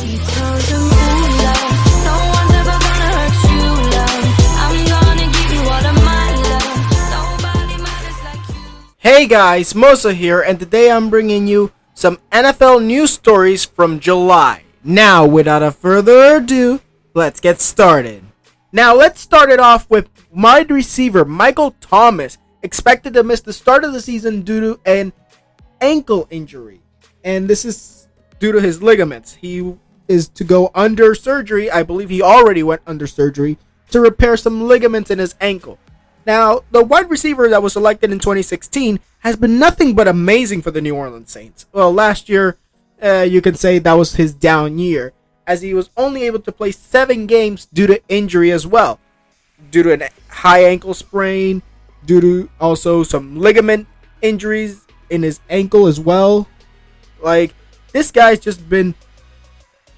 He tells them, ooh, love, no one's ever gonna hurt you, love. I'm gonna give you all of my love. Nobody matters like you. Hey guys, Mosa here, and today I'm bringing you some NFL news stories from July. Now, without a further ado, let's get started. Now, let's start it off with wide receiver Michael Thomas, expected to miss the start of the season due to an ankle injury. And this is due to his ligaments. He is to go under surgery. I believe he already went under surgery to repair some ligaments in his ankle. Now, the wide receiver that was selected in 2016 has been nothing but amazing for the New Orleans Saints. Well, last year, you can say that was his down year, as he was only able to play 7 games due to injury as well. Due to a high ankle sprain, due to also some ligament injuries in his ankle as well. Like, this guy's just been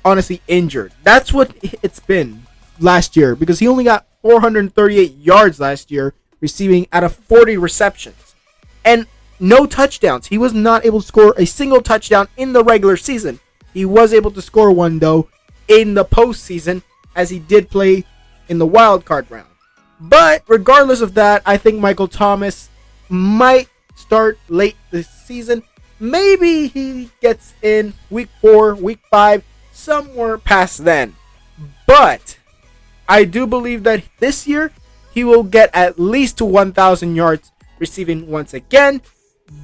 honestly injured. That's what it's been last year, because he only got 438 yards last year, receiving out of 40 receptions. And no touchdowns. He was not able to score a single touchdown in the regular season. He was able to score one, though, in the postseason, as he did play in the wild card round. But regardless of that, I think Michael Thomas might start late this season. Maybe he gets in week 4, week 5, somewhere past then. But I do believe that this year he will get at least to 1,000 yards receiving once again.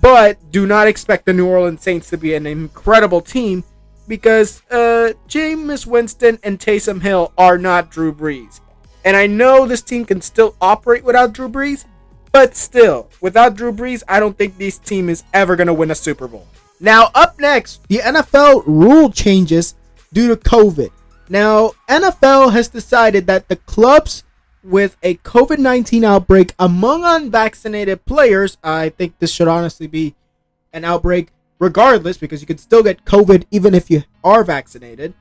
But do not expect the New Orleans Saints to be an incredible team, because Jameis Winston and Taysom Hill are not Drew Brees. And I know this team can still operate without Drew Brees, but still, without Drew Brees, I don't think this team is ever going to win a Super Bowl. Now, up next, the NFL rule changes due to COVID. Now, NFL has decided that the clubs with a COVID-19 outbreak among unvaccinated players, I think this should honestly be an outbreak regardless, because you can still get COVID even if you are vaccinated.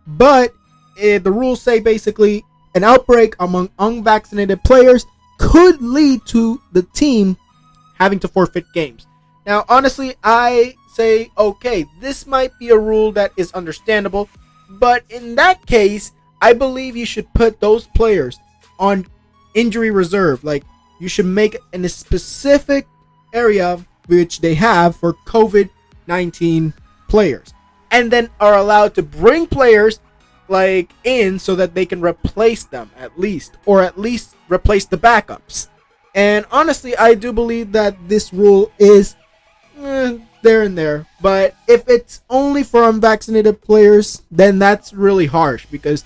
But the rules say basically an outbreak among unvaccinated players could lead to the team having to forfeit games. Now, honestly, I say, okay, this might be a rule that is understandable, but in that case, I believe you should put those players on injury reserve. Like, you should make it in a specific area which they have for COVID-19 players, and then are allowed to bring players like in so that they can replace them at least replace the backups. And honestly, I do believe that this rule is there and there. But if it's only for unvaccinated players, then that's really harsh, because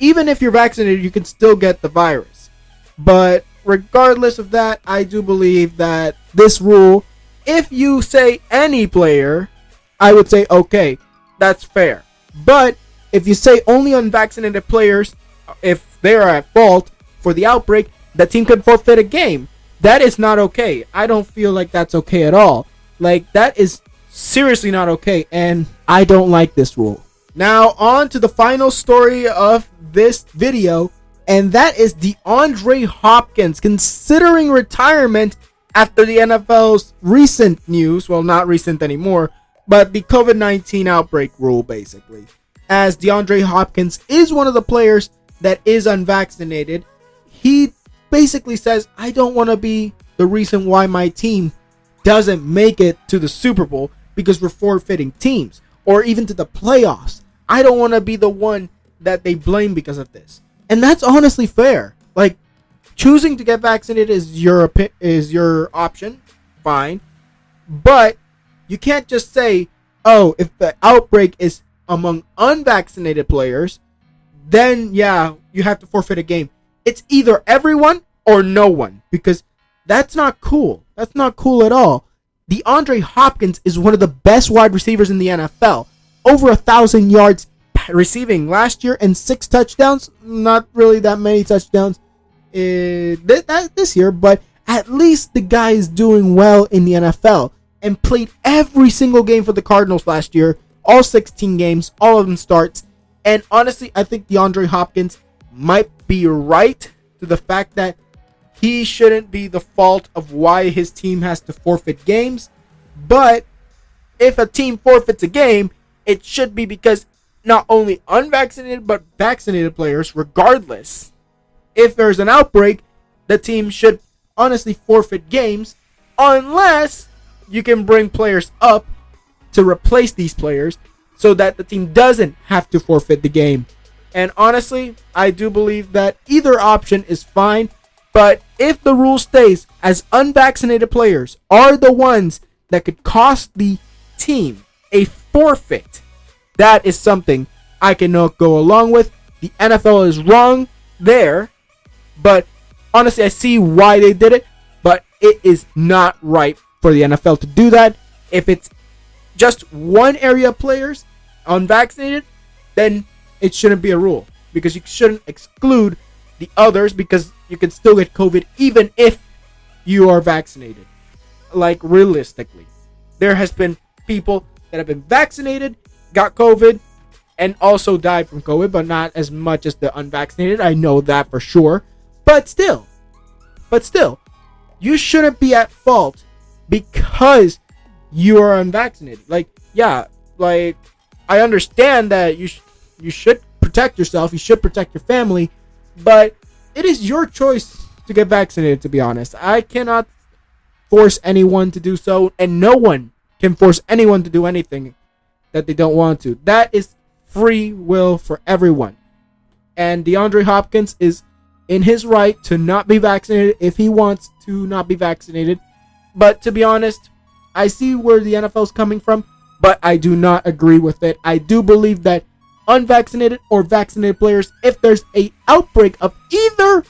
even if you're vaccinated, you can still get the virus. But regardless of that, I do believe that this rule, if you say any player, I would say, okay, that's fair. But if you say only unvaccinated players, if they are at fault for the outbreak, the team could forfeit a game. That is not okay. I don't feel like that's okay at all. Like, that is seriously not okay, and I don't like this rule. Now, on to the final story of this video, and that is DeAndre Hopkins considering retirement after the NFL's recent news. Well, not recent anymore, but the COVID-19 outbreak rule, basically. As DeAndre Hopkins is one of the players that is unvaccinated, he basically says, I don't want to be the reason why my team doesn't make it to the Super Bowl because we're forfeiting teams, or even to the playoffs. I don't want to be the one that they blame because of this. And that's honestly fair. Like, choosing to get vaccinated is your option, fine. But you can't just say, oh, if the outbreak is among unvaccinated players, then yeah, you have to forfeit a game. It's either everyone or no one, because that's not cool. That's not cool at all. DeAndre Hopkins is one of the best wide receivers in the NFL. Over 1,000 yards receiving last year and 6 touchdowns. Not really that many touchdowns this year, but at least the guy is doing well in the NFL and played every single game for the Cardinals last year. All 16 games, all of them starts. And honestly, I think DeAndre Hopkins might be right to the fact that he shouldn't be the fault of why his team has to forfeit games. But if a team forfeits a game, it should be because not only unvaccinated but vaccinated players, regardless. If there's an outbreak, the team should honestly forfeit games unless you can bring players up to replace these players so that the team doesn't have to forfeit the game. And honestly, I do believe that either option is fine. But if the rule stays as unvaccinated players are the ones that could cost the team a forfeit, that is something I cannot go along with. The NFL is wrong there. But honestly, I see why they did it. But it is not right for the NFL to do that. If it's just one area of players unvaccinated, then it shouldn't be a rule. Because you shouldn't exclude the others, because you can still get COVID even if you are vaccinated. Like, realistically, there has been people that have been vaccinated, got COVID, and also died from COVID, but not as much as the unvaccinated. I know that for sure. But still, you shouldn't be at fault because you are unvaccinated. Like, yeah, like, I understand that you should protect yourself, you should protect your family, but it is your choice to get vaccinated, to be honest. I cannot force anyone to do so, and no one can force anyone to do anything that they don't want to. That is free will for everyone. And DeAndre Hopkins is in his right to not be vaccinated if he wants to not be vaccinated. But to be honest, I see where the NFL is coming from, but I do not agree with it. I do believe that unvaccinated or vaccinated players, if there's a outbreak of either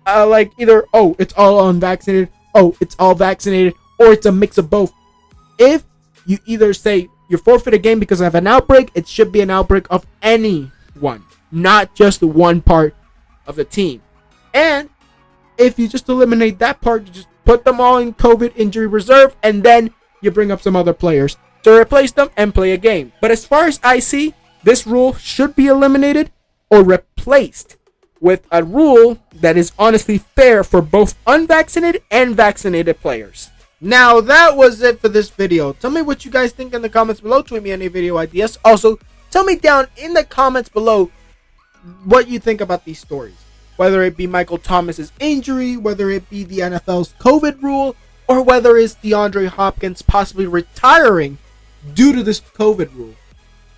oh, it's all unvaccinated, oh, it's all vaccinated, or it's a mix of both. If you either say you forfeit a game because of an outbreak, it should be an outbreak of anyone, not just one part of the team. And if you just eliminate that part, you just put them all in COVID injury reserve, and then you bring up some other players to replace them and play a game. But as far as I see, this rule should be eliminated or replaced with a rule that is honestly fair for both unvaccinated and vaccinated players. Now, that was it for this video. Tell me what you guys think in the comments below. Tweet me any video ideas. Also, tell me down in the comments below what you think about these stories. Whether it be Michael Thomas's injury, whether it be the NFL's COVID rule, or whether it's DeAndre Hopkins possibly retiring due to this COVID rule.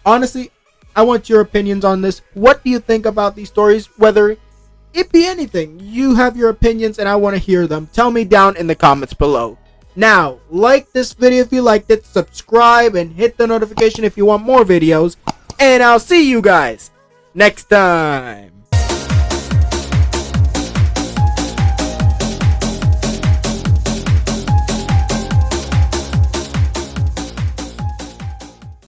Honestly, I want your opinions on this. What do you think about these stories? Whether it be anything, you have your opinions and I want to hear them. Tell me down in the comments below. Now, like this video if you liked it, subscribe, and hit the notification if you want more videos. And I'll see you guys next time.